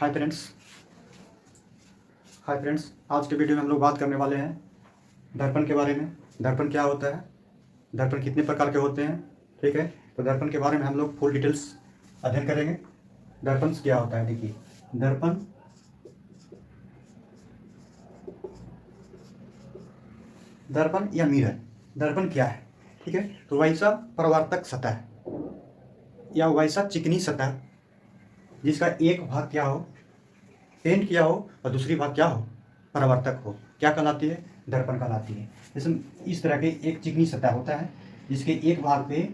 Hi friends आज के video में हम लोग बात करने वाले हैं दर्पण के बारे में। दर्पण क्या होता है, दर्पण कितने प्रकार के होते हैं। ठीक है, तो दर्पण के बारे में हम लोग फुल डिटेल्स अध्ययन करेंगे। दर्पण क्या होता है, देखिए दर्पण या मिरर, दर्पण क्या है। ठीक है, तो वैसा परावर्तक सतह या वैसा चिकनी सतह जिसका एक भाग क्या हो, पेंट किया हो, और दूसरी भाग क्या हो, परावर्तक हो, क्या कहलाती है, दर्पण कहलाती है। जैसे इस तरह के एक चिकनी सतह होता है जिसके एक भाग पे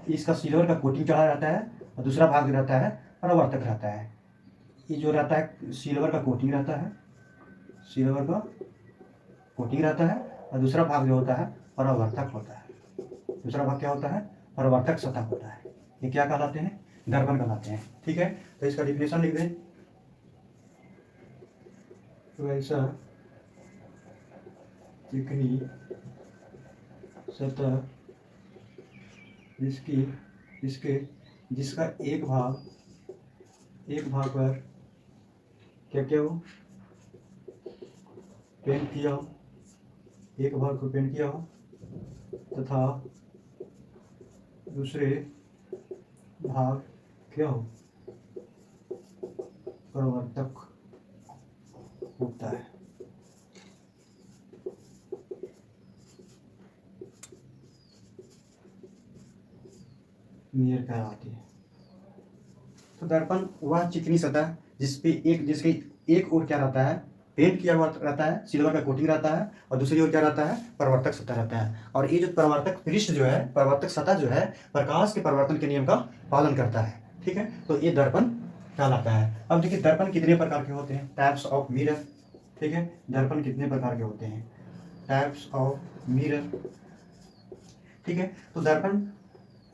इसका सिल्वर का कोटिंग चढ़ा रहता है और दूसरा भाग रहता है परावर्तक रहता है। ये जो रहता है सिल्वर का कोटिंग रहता है, सिल्वर का कोटिंग रहता है, और दूसरा भाग जो होता है परावर्तक होता है। दूसरा भाग क्या होता है, परावर्तक सतह होता है। ये क्या कहलाते हैं, दर्पण कहलाते हैं। ठीक है, तो इसका डिफिनेशन लिख दें। तो ऐसा चिकनी सतह जिसका एक भाग पर क्या क्या हो, पेंट किया हो, एक भाग को पेंट किया हो तथा दूसरे भाग क्या हो, परावर्तक होता है। मिरर कहलाती है। तो दर्पण वह चिकनी सतह जिसके एक ओर क्या रहता है, पेंट किया हुआ रहता है, सिल्वर का कोटिंग रहता है, और दूसरी ओर क्या रहता है, परावर्तक सतह रहता है। और ये जो परावर्तक पृष्ठ जो है, परावर्तक सतह जो है, प्रकाश के परिवर्तन के नियम का पालन करता है। ठीक है, तो ये दर्पण कहलाता है। अब देखिए दर्पण कितने प्रकार के होते हैं, टाइप्स ऑफ मिरर। ठीक है, दर्पण कितने प्रकार के होते हैं, टाइप्स ऑफ मिरर। ठीक है, तो दर्पण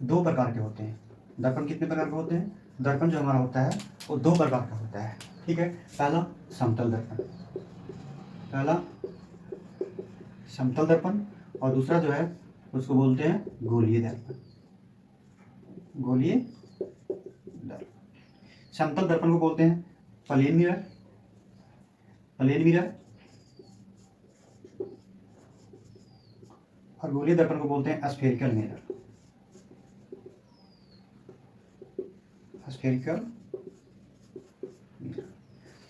दो प्रकार के होते हैं। दर्पण कितने प्रकार के होते हैं, दर्पण जो हमारा होता है वो दो प्रकार का होता है। ठीक है, पहला समतल दर्पण, और दूसरा जो है उसको बोलते हैं गोलीय दर्पण। समतल दर्पण को बोलते हैं प्लेन मिरर, और गोलीय दर्पण को बोलते हैं स्फेरिकल मिरर।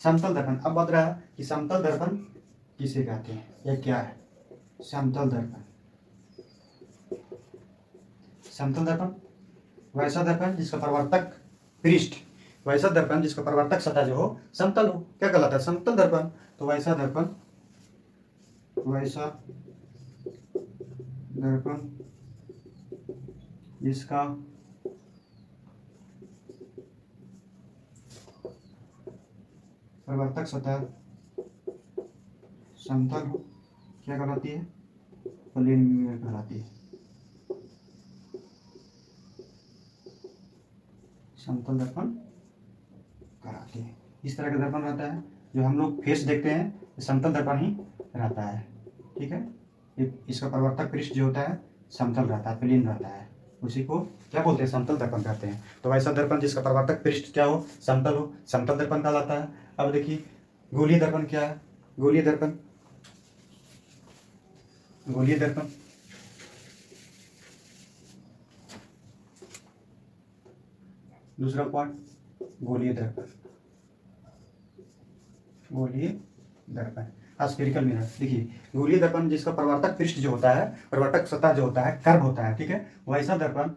समतल दर्पण, अब बता रहा है कि समतल दर्पण किसे कहते हैं या क्या है। समतल दर्पण वैसा दर्पण जिसका परावर्तक पृष्ठ, वैसा दर्पण जिसका परावर्तक सतह जो हो समतल हो, क्या कहलाता है, समतल दर्पण। तो वैसा दर्पण जिसका परावर्तक सतह समतल हो, क्या कहलाती है, प्लेन मिरर कहलाती है। समतल दर्पण कहलाती है। इस तरह का दर्पण रहता है जो हम लोग फेस देखते हैं, समतल दर्पण ही रहता है। ठीक है, इसका परावर्तक पृष्ठ जो होता है समतल रहता है, प्लेन रहता है, उसी को क्या बोलते हैं, समतल दर्पण कहते हैं। तो वैसा दर्पण जिसका परावर्तक पृष्ठ क्या हो, समतल हो, समतल दर्पण कहलाता है। अब देखिए गोलीय दर्पण क्या है, गोलीय दर्पण दूसरा पॉइंट, गोलीय दर्पण स्फेरिकल मिरर। देखिए गोलीय दर्पण जिसका परावर्तक पृष्ठ जो होता है, परावर्तक सतह जो होता है कर्व होता है। ठीक है, वैसा दर्पण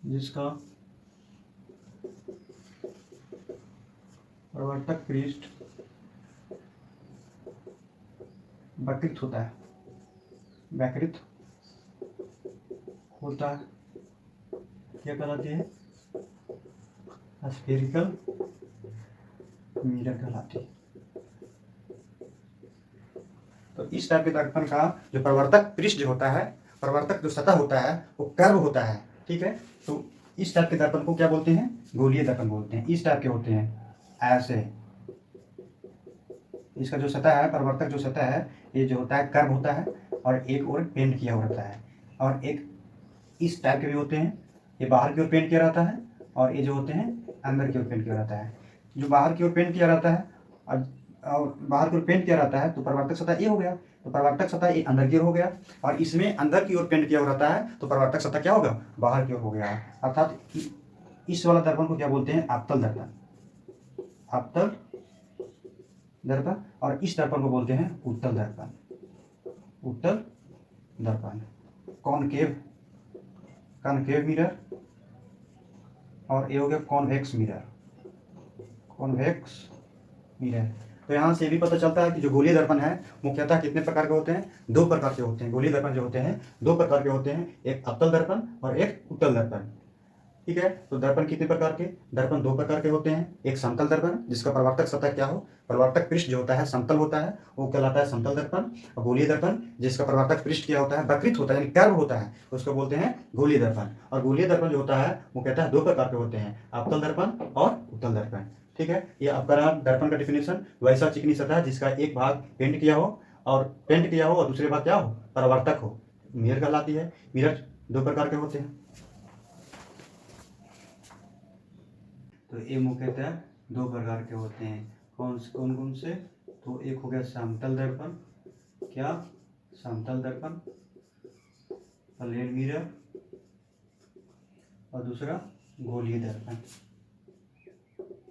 जिसका परावर्तक पृष्ठ वक्रित होता है, क्या कहलाती है, स्फेरिकल मिरर कहलाती है। तो इस टाइप के दर्पण का जो परावर्तक पृष्ठ जो होता है, परावर्तक जो सतह होता है वो कर्व होता है। ठीक है, तो इस टाइप के दर्पण को क्या बोलते हैं, गोलीय दर्पण बोलते हैं। इस टाइप के होते हैं ऐसे, इसका जो सतह है, परावर्तक जो सतह है, ये जो होता है कर्व होता है, और एक और पेंट किया हुआ रहता है, और एक इस टाइप के भी होते हैं, ये बाहर की ओर पेंट किया रहता है, और ये जो होते हैं अंदर की ओर पेंट किया रहता है। जो बाहर की ओर पेंट किया रहता है और बाहर की ओर पेंट किया रहता है तो परावर्तक सतह ये हो गया, तो परावर्तक सतह ये अंदर की ओर हो गया, और इसमें अंदर की ओर पेंट किया रहता है तो परावर्तक सतह क्या होगा, बाहर की ओर हो गया। अर्थात इस वाला दर्पण को क्या बोलते हैं, अवतल दर्पण, अवतल दर्पण, और इस दर्पण को बोलते हैं उत्तल दर्पण, उत्तल दर्पण। कॉनकेव, कॉनकेव मिरर, और ये हो गया कॉन्वेक्स मिरर, कॉन्वेक्स मिरर। तो यहाँ से भी पता चलता है कि जो गोलीय दर्पण है मुख्यतः कितने प्रकार के होते हैं, दो प्रकार के होते हैं। गोलीय दर्पण जो होते हैं दो प्रकार के होते हैं, एक अवतल दर्पण और एक उत्तल दर्पण। ठीक है, तो दर्पण कितने प्रकार के, दर्पण दो प्रकार के होते हैं, एक समतल दर्पण जिसका परावर्तक सतह क्या हो, परावर्तक पृष्ठ जो होता है समतल होता है वो कहलाता है समतल दर्पण, और गोलीय दर्पण जिसका परावर्तक पृष्ठ क्या होता है, वक्रित होता है यानी कर्व होता है, उसको बोलते हैं गोलीय दर्पण। और गोलीय दर्पण जो होता है वो कहता है दो प्रकार के होते हैं, अवतल दर्पण और उत्तल दर्पण। ठीक है, ये आपका रहा दर्पण का डिफिनेशन। वैसा चिकनी सतह जिसका एक भाग पेंट किया हो और दूसरे भाग क्या हो, परावर्तक हो, मिरर कहलाती है। मिरर दो प्रकार के होते हैं, तो ये मुख्यतः दो प्रकार के होते हैं। कौन कौन से, तो एक हो गया समतल दर्पण, क्या, समतल दर्पण, प्लेन मिरर, और दूसरा गोलीय दर्पण।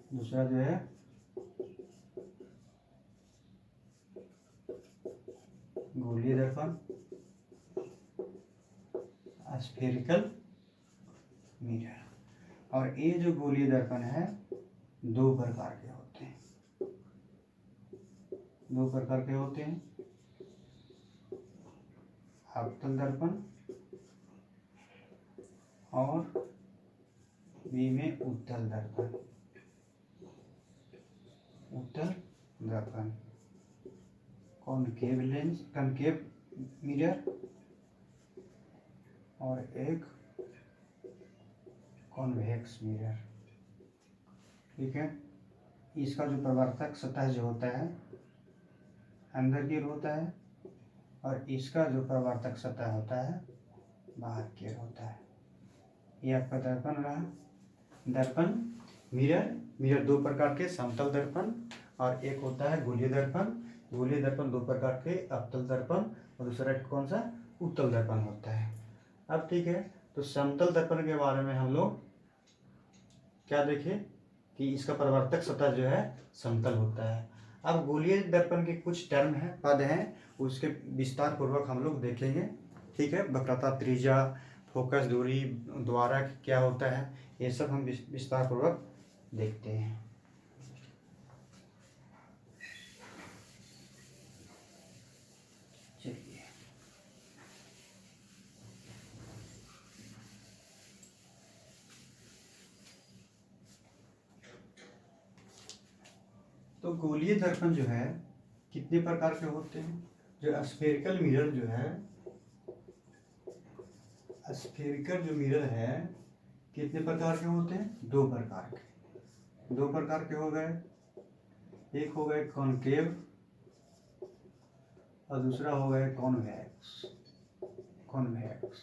दूसरा जो है गोलीय दर्पण, स्फेरिकल मिरर। और ये जो गोलीय दर्पण है दो प्रकार के होते हैं, दो प्रकार के होते हैं, अवतल दर्पण और बी में उत्तल दर्पण, उत्तल दर्पण। कॉनकेव लेंस, कॉनकेव मिरर, और एक कॉन्वेक्स मिरर। ठीक है, इसका जो परावर्तक सतह जो होता है अंदर की ओर होता है, और इसका जो परावर्तक सतह होता है बाहर की ओर होता है। ये आपका दर्पण रहा। दर्पण मिरर, मिरर दो प्रकार के, समतल दर्पण और एक होता है गोलीय दर्पण। गोलीय दर्पण दो प्रकार के, अवतल दर्पण और दूसरा कौन सा, उत्तल दर्पण होता है। अब ठीक है, तो समतल दर्पण के बारे में हम लोग क्या देखें कि इसका परावर्तक सतह जो है समतल होता है। अब गोलीय दर्पण के कुछ टर्म हैं, पद हैं, उसके विस्तार पूर्वक हम लोग देखेंगे। ठीक है, वक्रता, त्रिज्या, फोकस दूरी, द्वारा क्या होता है, ये सब हम विस्तार पूर्वक देखते हैं। चलिए, तो गोलीय दर्पण जो है कितने प्रकार के होते हैं। जो स्फेरिकल मिरर जो है, स्फेरिकल जो मिरर है कितने प्रकार के होते हैं, दो प्रकार के, दो प्रकार के हो गए। एक हो गए कॉनकेव और दूसरा हो गया कॉन्वेक्स, कॉन्वेक्स,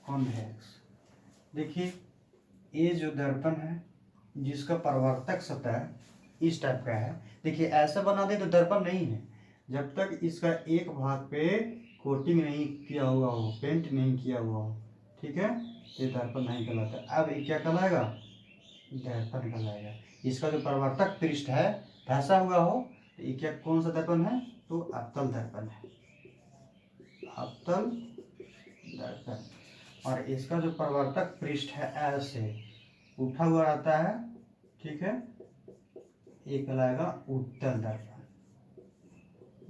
कॉन्वेक्स। देखिए, ये जो दर्पण है जिसका परावर्तक सतह इस टाइप का है, देखिए ऐसा बना दे तो दर्पण नहीं है, जब तक इसका एक भाग पे कोटिंग नहीं किया हुआ हो, पेंट नहीं किया हुआ हो, ठीक है, ये दर्पण नहीं कहलाता। अब ये क्या कहलाएगा, दर्पण कहलाएगा। इसका जो परावर्तक पृष्ठ है फैसा हुआ हो तो ये क्या, कौन सा दर्पण है, तो अवतल दर्पण है, अवतल दर्पण। और इसका जो परावर्तक पृष्ठ है ऐसे उठा हुआ रहता है, ठीक है, ये कहलाएगा उत्तल दर्पण,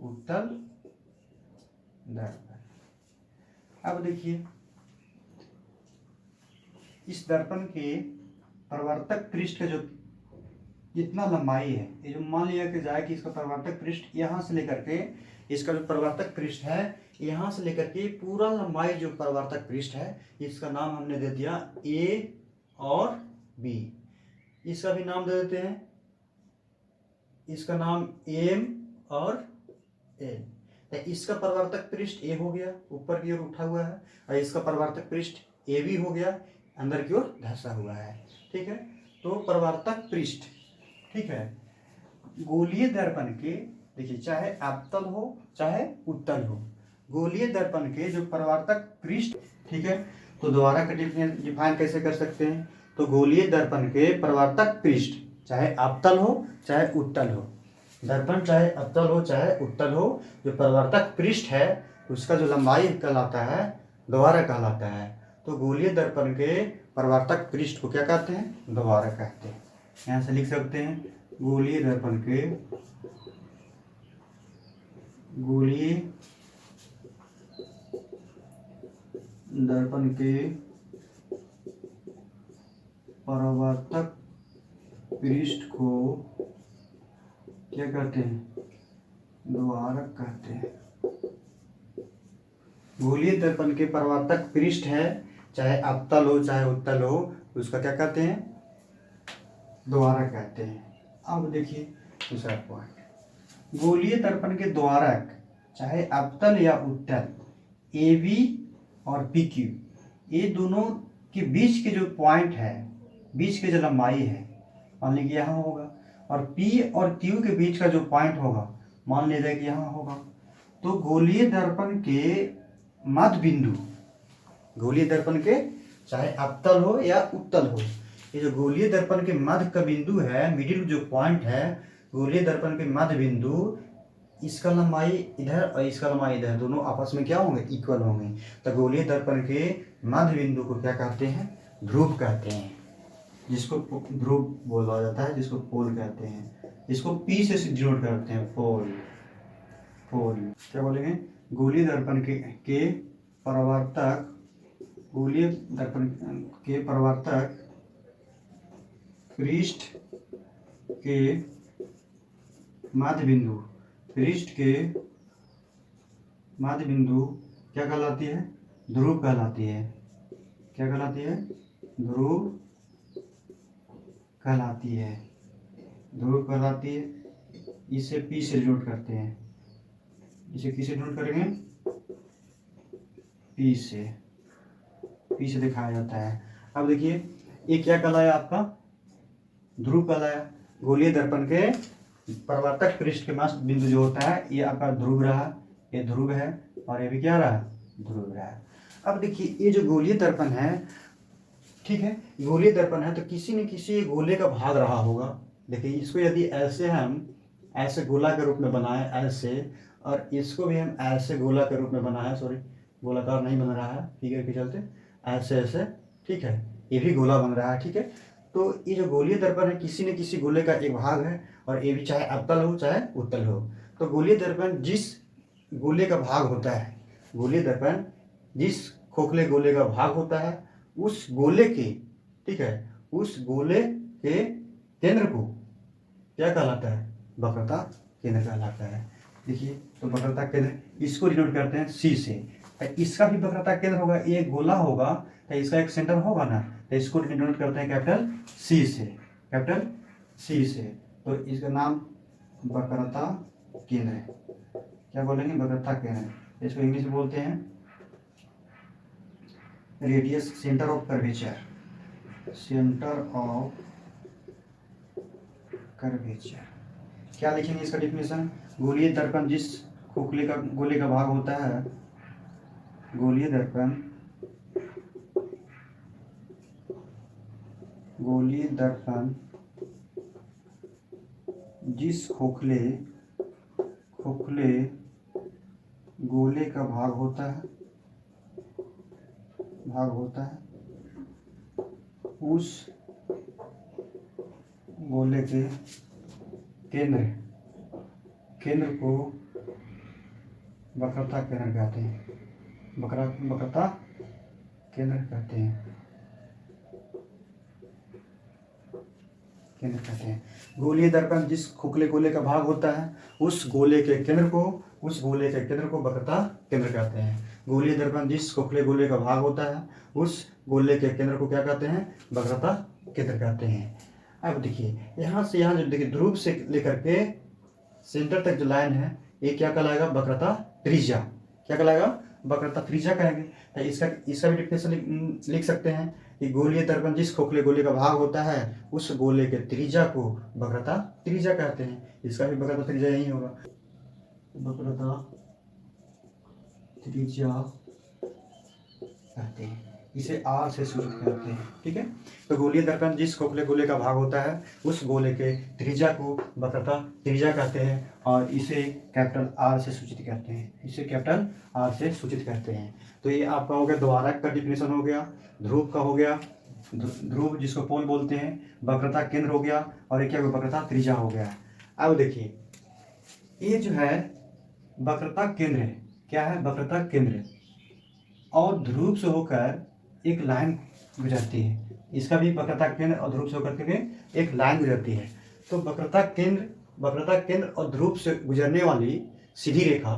उत्तल दर्पण। अब देखिए, इस दर्पण के परावर्तक पृष्ठ का जो जितना लंबाई है, ये जो मान लिया कि जाए कि इसका परावर्तक पृष्ठ यहाँ से लेकर के, इसका जो परावर्तक पृष्ठ है यहाँ से लेकर के पूरा लंबाई जो परावर्तक पृष्ठ है, इसका नाम हमने दे दिया ए और बी। इसका भी नाम दे देते हैं, इसका नाम एम और एन। तो इसका परावर्तक पृष्ठ ए हो गया, ऊपर की ओर उठा हुआ है, और इसका परावर्तक पृष्ठ ए बी हो गया, अंदर की ओर धंसा हुआ है। ठीक है, तो परावर्तक पृष्ठ, ठीक है, गोलीय दर्पण के, देखिए चाहे अवतल हो चाहे उत्तल हो, गोलीय दर्पण के जो परावर्तक पृष्ठ, ठीक है, तो दोबारा डिफाइन कैसे कर सकते हैं, तो गोलीय दर्पण के परावर्तक पृष्ठ चाहे अवतल हो चाहे उत्तल हो, दर्पण चाहे अवतल हो चाहे उत्तल हो, जो परावर्तक पृष्ठ है उसका जो लंबाई कहलाता है द्वारा कहलाता है। तो गोलीय दर्पण के परावर्तक पृष्ठ को क्या कहते हैं, द्वारा कहते हैं। यहाँ से लिख सकते हैं गोलीय दर्पण के परावर्तक पृष्ठ को क्या कहते हैं, द्वारक कहते हैं। गोलीय दर्पण के परावर्तक पृष्ठ है, चाहे अवतल हो चाहे उत्तल हो, उसका क्या कहते हैं, द्वारक कहते हैं। अब देखिए दूसरा पॉइंट, गोलीय दर्पण के द्वारक चाहे अवतल या उत्तल, ए बी और पी क्यू, ये दोनों के बीच के जो पॉइंट है, बीच के जो लंबाई है, मान लीजिए यहाँ होगा, और पी और क्यू के बीच का जो पॉइंट होगा मान लीजिए कि यहाँ होगा, तो गोलीय दर्पण के मध्य बिंदु, गोलीय दर्पण के चाहे अवतल हो या उत्तल हो, ये जो गोलीय दर्पण के मध्य का बिंदु है, मिडिल जो पॉइंट है, गोलीय दर्पण के मध्य बिंदु, इसका लंबाई इधर और इसका लंबाई इधर, दोनों आपस में क्या होंगे, इक्वल होंगे। तो गोलीय दर्पण के मध्य बिंदु को क्या कहते हैं, ध्रुव कहते हैं, जिसको ध्रुव बोला जाता है, जिसको पोल कहते हैं, जिसको पी से डिनोट करते हैं, पोल। क्या बोलेंगे, गोलीय दर्पण के परावर्तक, गोलीय दर्पण के परावर्तक पृष्ठ के मध्य बिंदु, पृष्ठ के मध्य बिंदु क्या कहलाती है, ध्रुव कहलाती है। क्या कहलाती है, ध्रुव कहलाती है, ध्रुव कहलाती है। इसे पी से डिनोट करते हैं, इसे किसे डिनोट करेंगे, पी से दिखाया जाता है। अब देखिए ये क्या कहलाया, आपका ध्रुव कहलाया। गोलीय दर्पण के परावर्तक पृष्ठ के मध्य बिंदु जो होता है, ये आपका ध्रुव रहा, ये ध्रुव है, और ये भी क्या रहा, ध्रुव रहा। अब देखिए ये जो गोलीय दर्पण है, ठीक है, गोलीय दर्पण है, तो किसी न किसी गोले का भाग रहा होगा। देखिए इसको यदि ऐसे हम ऐसे गोला के रूप में बनाए ऐसे, और इसको भी हम ऐसे गोला के रूप में बनाए, सॉरी गोलाकार नहीं बन रहा है फिगर के चलते, ऐसे, ठीक है, ये भी गोला बन रहा है। ठीक है, तो ये जो गोलीय दर्पण है, किसी न किसी गोले का एक भाग है, और ये भी चाहे अवतल हो चाहे उत्तल हो। तो गोलीय दर्पण जिस गोले का भाग होता है, गोलीय दर्पण जिस खोखले गोले का भाग होता है, उस गोले के, ठीक है, उस गोले के केंद्र को क्या कहलाता है, वक्रता केंद्र कहलाता है। देखिए तो वक्रता केंद्र, इसको डिनोट करते हैं सी से। इसका भी वक्रता केंद्र होगा, एक गोला होगा तो इसका एक सेंटर होगा ना, तो इसको डिनोट करते हैं कैपिटल सी से, कैपिटल सी से। तो इसका नाम वक्रता केंद्र है। क्या बोलेंगे, वक्रता केंद्र। इसको इंग्लिश में बोलते हैं radius, centre of curvature, centre of curvature. क्या लिखेंगे इसका डेफिनेशन, गोलीय दर्पण जिस खोखले का गोले का भाग होता है, गोलीय दर्पण जिस खोखले गोले का भाग होता है, उस गोले के केंद्र को वक्रता केंद्र कहते हैं, वक्रता केंद्र कहते हैं। गोलीय दर्पण जिस खोखले गोले का भाग होता है, उस गोले के केंद्र को वक्रता केंद्र कहते हैं। गोलीय दर्पण जिस खोखले गोले का भाग होता है, उस गोले के केंद्र को क्या कहते हैं, वक्रता केंद्र कहते हैं। अब देखिए यहाँ से यहाँ जो देखिए ध्रुव से लेकर के सेंटर तक जो लाइन है, ये क्या कहलाएगा, वक्रता त्रिज्या। क्या कहलाएगा? वक्रता त्रिज्या कहेंगे। तो इसका भी डिफिनेशन लिख सकते हैं कि गोलीय दर्पण जिस खोखले गोले का भाग होता है उस गोले के त्रिज्या को वक्रता त्रिज्या कहते हैं। इसका भी वक्रता त्रिज्या यही होगा, वक्रता त्रिज्या कहते हैं, इसे आर से सूचित करते हैं। ठीक है, तो गोलीय दर्पण जिस खोखले गोले का भाग होता है उस गोले के त्रिज्या को वक्रता त्रिज्या कहते हैं और इसे कैपिटल आर से सूचित करते हैं, इसे कैपिटल आर से सूचित करते हैं। तो ये आपका हो गया द्वारक का डिफिनेशन हो गया, ध्रुव का हो गया, ध्रुव जिसको पोल बोलते हैं, वक्रता केंद्र हो गया और एक क्या वक्रता त्रिज्या हो गया। अब देखिए ये जो है वक्रता केंद्र है, क्या है? वक्रता केंद्र, और ध्रुव से होकर एक लाइन गुजरती है। इसका भी वक्रता केंद्र और ध्रुव से होकर के एक लाइन गुजरती है। तो वक्रता केंद्र और ध्रुव से गुजरने वाली सीधी रेखा,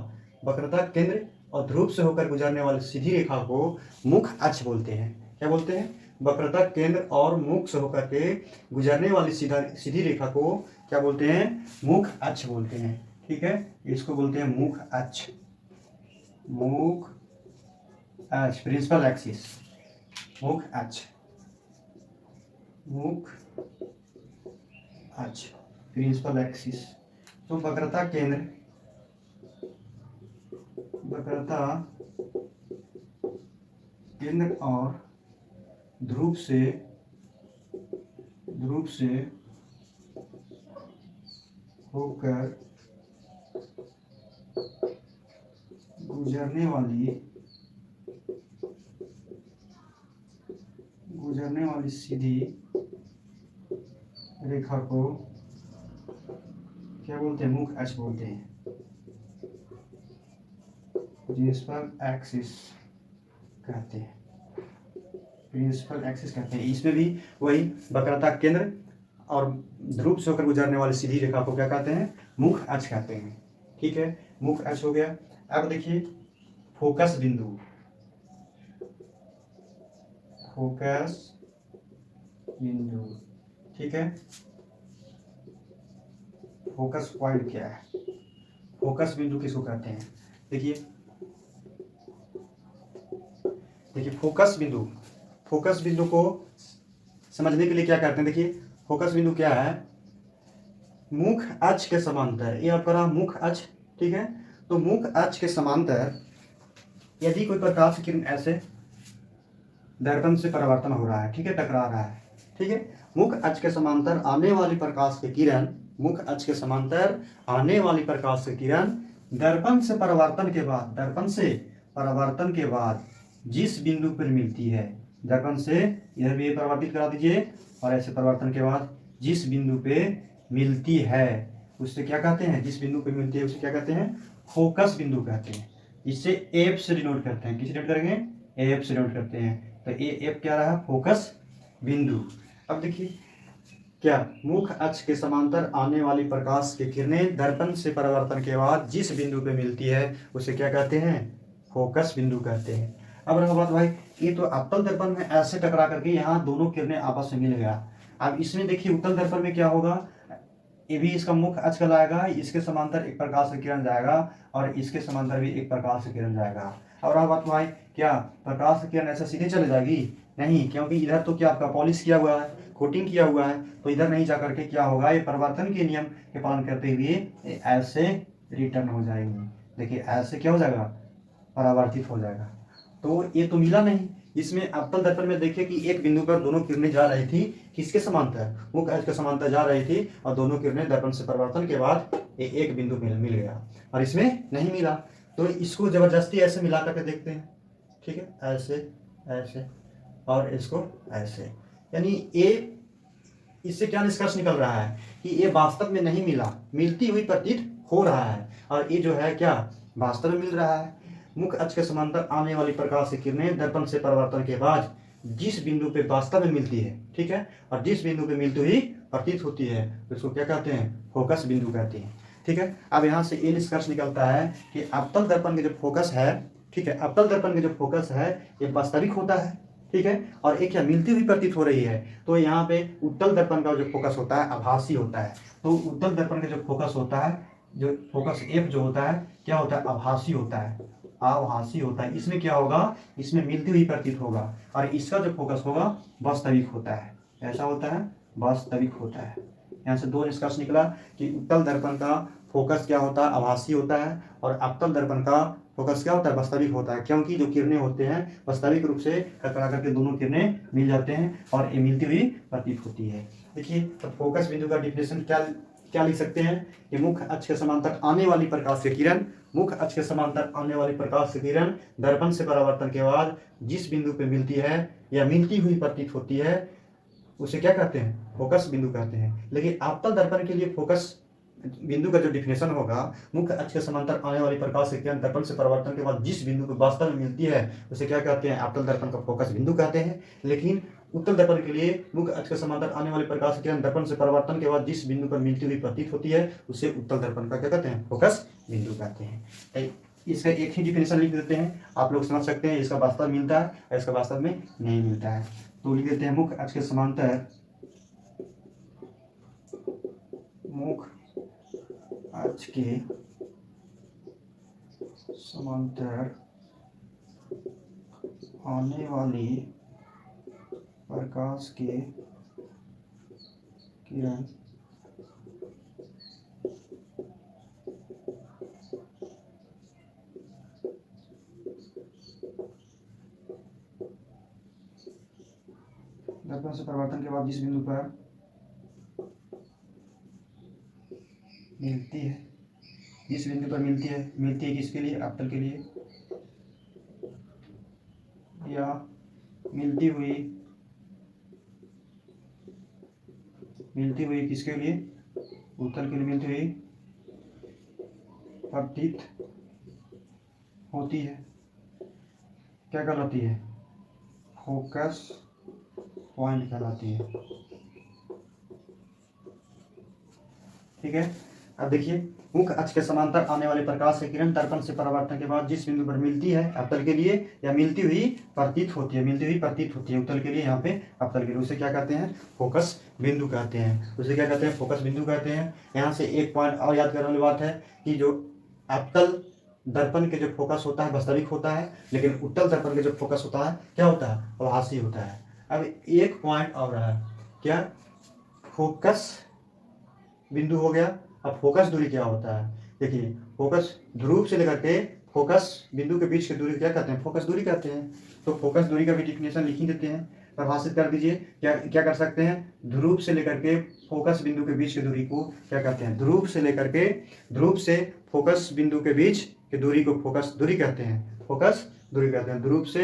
वक्रता केंद्र और ध्रुव से होकर गुजरने वाली सीधी रेखा को मुख अक्ष बोलते हैं। क्या बोलते हैं? वक्रता केंद्र और मुख से होकर के गुजरने वाली सीधी रेखा को क्या बोलते हैं? मुख अक्ष बोलते हैं। ठीक है, इसको बोलते हैं मुख अक्ष, मुख अक्ष, प्रिंसिपल एक्सिस, मुख अक्ष, मुख अक्ष, प्रिंसिपल एक्सिस। तो वक्रता केंद्र और ध्रुव से होकर गुजरने वाली सीधी रेखा को क्या बोलते हैं? मुख अक्ष बोलते हैं, प्रिंसिपल एक्सिस कहते हैं, प्रिंसिपल एक्सिस कहते हैं। इसमें भी वही वक्रता केंद्र और ध्रुव से होकर गुजरने वाली सीधी रेखा को क्या कहते हैं? मुख अक्ष कहते हैं। ठीक है, मुख अक्ष हो गया। अब देखिए फोकस बिंदु, ठीक है, फोकस पॉइंट क्या है? फोकस बिंदु किसको कहते हैं? देखिए फोकस बिंदु को समझने के लिए क्या करते हैं? देखिए फोकस बिंदु क्या है? मुख अक्ष के समांतर, ये आपका रहा मुख अक्ष। ठीक है, तो मुख अक्ष के समांतर यदि कोई प्रकाश की किरण ऐसे दर्पण से परावर्तन हो रहा है, ठीक है, टकरा रहा है, ठीक है, मुख अक्ष के समांतर आने वाली प्रकाश की किरण, मुख अक्ष के समांतर आने वाली प्रकाश की किरण दर्पण से परावर्तन के बाद जिस बिंदु पर मिलती है, दर्पण से इधर भी परिवर्तित करा दीजिए और ऐसे परिवर्तन के बाद जिस बिंदु पे मिलती है उससे क्या कहते हैं? जिस बिंदु पे मिलती है उसे क्या कहते हैं? फोकस बिंदु कहते हैं। इसे एफ से डिनोट करते हैं। किसे डिनोट करेंगे? एफ से डिनोट करते हैं। तो ए एफ क्या रहा? फोकस बिंदु। अब देखिए क्या, मुख अक्ष के समांतर आने वाली प्रकाश की किरणें दर्पण से परावर्तन के बाद जिस बिंदु पे मिलती है उसे क्या कहते हैं? फोकस बिंदु कहते हैं। अब रहा बात भाई, ये तो अवतल दर्पण में ऐसे टकरा करके यहाँ दोनों किरणें आपस में मिल गया। अब इसमें देखिए उत्तल दर्पण में क्या होगा? ये भी इसका मुख अक्ष कहलाएगा, इसके समांतर एक प्रकाश की किरण जाएगा और इसके समांतर भी एक प्रकाश की किरण जाएगा। और रहा बात भाई, क्या प्रकाश की किरण ऐसे सीधे चले जाएगी? नहीं, क्योंकि इधर तो क्या आपका पॉलिश किया हुआ है, कोटिंग किया हुआ है, तो इधर नहीं जा करके क्या होगा? ये परिवर्तन के नियम के पालन करते हुए ऐसे रिटर्न हो जाएंगे। देखिए ऐसे क्या हो जाएगा? परावर्तित हो जाएगा। तो ये तो मिला नहीं। इसमें अवतल दर्पण में देखिए कि एक बिंदु पर दोनों किरणें जा रही थी, किसके समांतर? मुख अक्ष के समांतर जा रही थी और दोनों किरणें दर्पण से परावर्तन के बाद एक बिंदु मिल गया और इसमें नहीं मिला। तो इसको जबरदस्ती ऐसे मिला करके देखते हैं, ठीक है, ऐसे ऐसे और इसको ऐसे, यानी ये इससे क्या निष्कर्ष निकल रहा है कि ये वास्तव में नहीं मिला, मिलती हुई प्रतीत हो रहा है और ये जो है क्या वास्तव में मिल रहा है। मुख अक्ष के समांतर आने वाली प्रकाश की किरणें दर्पण से परावर्तन के बाद जिस बिंदु पे वास्तव में मिलती है, ठीक है, और जिस बिंदु पे मिलती हुई प्रतीत होती है उसको क्या कहते हैं? फोकस बिंदु कहते हैं। ठीक है, अब यहाँ से ये निष्कर्ष निकलता है कि अवतल दर्पण के जो फोकस है, ठीक है, अवतल दर्पण के जो फोकस है ये वास्तविक होता है, ठीक है, और एक क्या मिलती हुई प्रतीत हो रही है। तो यहाँ पे उत्तल दर्पण का जो फोकस होता है आभासी होता है। तो उत्तल दर्पण का जो फोकस होता है जो फोकस एफ जो होता है क्या होता है, आभासी होता है, आभासी होता है। इसमें क्या होगा, इसमें मिलती हुई प्रतीत होगा, और इसका जो फोकस होगा वास्तविक होता है। ऐसा होता है, वास्तविक होता है। यहाँ से दो निष्कर्ष निकला कि उत्तल दर्पण का फोकस क्या होता है, आभासी होता है, और अवतल दर्पण का फोकस क्या होता है, वास्तविक होता है। क्योंकि जो किरणें होते हैं वास्तविक रूप से टकरा करके दोनों किरणें मिल जाते हैं और ये मिलती हुई प्रतीत होती है। देखिए, तो फोकस बिंदु का डिफिनेशन क्या क्या लिख सकते हैं कि मुख्य अक्ष के समांतर आने वाली प्रकाश की किरण, मुख्य अक्ष के समांतर आने वाली प्रकाश की किरण दर्पण से परावर्तन के बाद जिस बिंदु पे मिलती है या मिलती हुई प्रतीत होती है उसे क्या कहते हैं, फोकस बिंदु कहते हैं। लेकिन आपतल दर्पण के लिए फोकस बिंदु का जो डिफिनेशन होगा, मुख्य अक्ष के समांतर आने वाली प्रकाश की किरण दर्पण से परावर्तन के बाद जिस बिंदु को वास्तव में मिलती है उसे क्या कहते हैं, आपतल दर्पण का फोकस बिंदु कहते हैं। लेकिन उत्तल दर्पण के लिए मुख्य अक्ष के समांतर आने वाली प्रकाश की किरण दर्पण से परावर्तन के बाद जिस बिंदु पर मिलती हुई प्रतीत होती है उसे उत्तल दर्पण का क्या कहते हैं, फोकस बिंदु कहते हैं। इसका एक ही डिफिनेशन लिख देते हैं, आप लोग समझ सकते हैं। इसका वास्तव मिलता है और इसका वास्तव में नहीं मिलता है। तो लिख देते हैं मुख्य अक्ष के समांतर, मुख्य अक्ष के समांतर आने वाली प्रकाश के किरण दर्पण से परावर्तन के बाद जिस बिंदु पर मिलती है, जिस बिंदु पर मिलती है किसके लिए, अवतल के लिए, या मिलती हुई किसके लिए, उत्तल के लिए मिलती हुई प्रतीत होती है, क्या कहलाती है, फोकस पॉइंट कहलाती है। ठीक है। अब देखिए, मुख्य अक्ष के समांतर आने वाले प्रकाश की किरण दर्पण से परावर्तन के बाद जिस बिंदु पर मिलती है अवतल के लिए या मिलती हुई प्रतीत होती है, उत्तल के लिए, यहाँ पे अवतल के लिए, उसे क्या कहते हैं, फोकस बिंदु कहते हैं। उसे क्या कहते हैं, फोकस बिंदु कहते हैं। यहाँ से एक पॉइंट और याद करने वाली बात है कि जो अवतल दर्पण के जो फोकस होता है वास्तविक होता है, लेकिन उत्तल दर्पण के जो फोकस होता है क्या होता है, आभासी होता है। अब एक पॉइंट और है, क्या, फोकस बिंदु हो गया। अब फोकस दूरी क्या होता है, देखिए, फोकस ध्रुव से लेकर के फोकस बिंदु के बीच की दूरी क्या कहते हैं, फोकस दूरी कहते हैं। तो फोकस दूरी का भी डिफिनेशन लिख ही देते हैं, परिभाषित कर दीजिए। क्या क्या कर सकते हैं, ध्रुव से लेकर के फोकस बिंदु के बीच की दूरी को क्या कहते हैं, ध्रुव से फोकस बिंदु के बीच की दूरी को फोकस दूरी कहते हैं, फोकस दूरी कहते हैं। ध्रुव से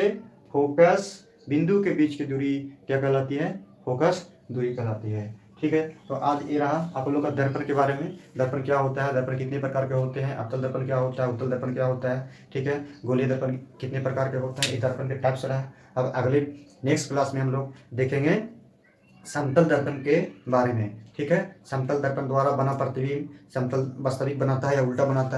फोकस बिंदु के बीच की दूरी क्या कहलाती है, फोकस दूरी कहलाती है। ठीक है। तो आज ये रहा आप लोग का दर्पण के बारे में, दर्पण क्या होता है, दर्पण कितने प्रकार के होते हैं, अवतल दर्पण क्या होता है, उत्तल दर्पण क्या होता है। ठीक है। गोलीय दर्पण कितने प्रकार के होते हैं, ये दर्पण के टाइप्स रहा। अब अगले नेक्स्ट क्लास में हम लोग देखेंगे समतल दर्पण के बारे में। ठीक है। समतल दर्पण द्वारा बना प्रतिबिंब समतल वास्तविक बनाता है या उल्टा बनाता है।